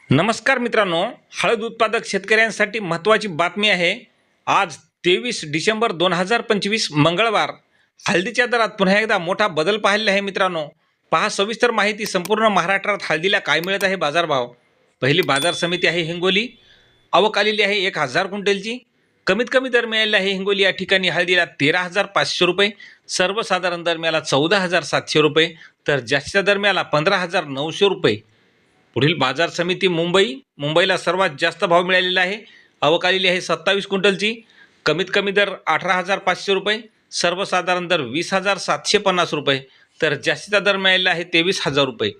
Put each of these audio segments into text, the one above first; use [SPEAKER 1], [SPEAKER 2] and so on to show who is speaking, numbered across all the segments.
[SPEAKER 1] नमस्कार मित्रांनो, हळद उत्पादक शेतकऱ्यांसाठी महत्त्वाची बातमी आहे। आज 23 डिसेंबर 2025 मंगळवार हळदीच्या दरात पुन्हा एकदा मोठा बदल पाहिला आहे। मित्रांनो, पहा सविस्तर माहिती। संपूर्ण महाराष्ट्रात हळदीला काय मिळत आहे बाजारभाव। पहिली बाजार समिती आहे हिंगोली, आवक आलेली आहे 1000 क्विंटलची। कमीत कमी दर मिळालेला आहे हिंगोली या ठिकाणी हळदीला 13,500 रुपये, सर्वसाधारण दर मिळाला 14,700 रुपये, तर जास्तीचा दर मिळाला 15,900 रुपये। पुढील बाजार समिती मुंबईला सर्वात जास्त भाव मिळालेला आहे। आवक आलेली आहे 27 क्विंटलची। कमीत कमी दर 18,500 रुपये, सर्वसाधारण दर 20,750 रुपये, तर जास्तीचा दर मिळालेला आहे 23,000 रुपये।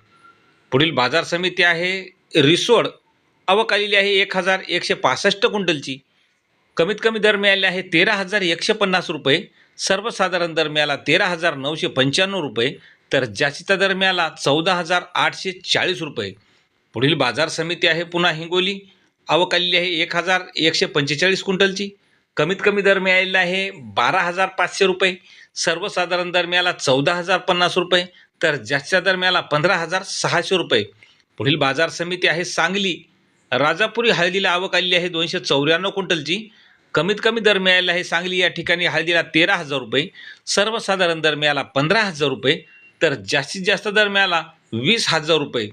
[SPEAKER 1] पुढील बाजार समिती आहे रिसोड, आवक आलेली आहे 1,165 क्विंटलची। कमीत कमी दर मिळाले आहे 13,150 रुपये, सर्वसाधारण दर मिळाला 13,995 रुपये, तर जास्तीचा दर मिळाला 14,840 रुपये। पुढील बाजार समिती आहे पुन्हा हिंगोली, आवक आलेली आहे 1,145 क्विंटलची। कमीत कमी दर मिळालेला आहे 12,500 रुपये, सर्वसाधारण दर मिळाला 14,050 रुपये, तर जास्तीचा दर मिळाला 15,600 रुपये। पुढील बाजार समिती आहे सांगली, राजापुरी हळदीला आवक आलेली आहे 294 क्विंटलची। कमीत कमी दर मिळालेला आहे सांगली या ठिकाणी हळदीला 13,000 रुपये, सर्वसाधारण दर मिळाला 15,000 रुपये, तर जास्तीत जास्त दर मिळाला 20,000 रुपये।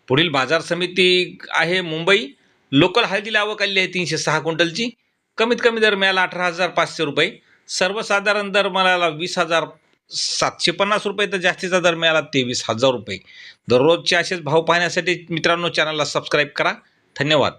[SPEAKER 1] पुढील बाजार समिती आहे मुंबई, लोकल हळदीला आवक आलेली आहे 306 क्विंटलची। कमीत कमी दर मिळाला 18,500 रुपये, सर्वसाधारण दर मिळाला 20,750 रुपये, तर जास्तीचा दर मिळाला 23,000 रुपये। दररोजचे असेच भाव पाहण्यासाठी मित्रांनो चॅनलला सबस्क्राईब करा। धन्यवाद।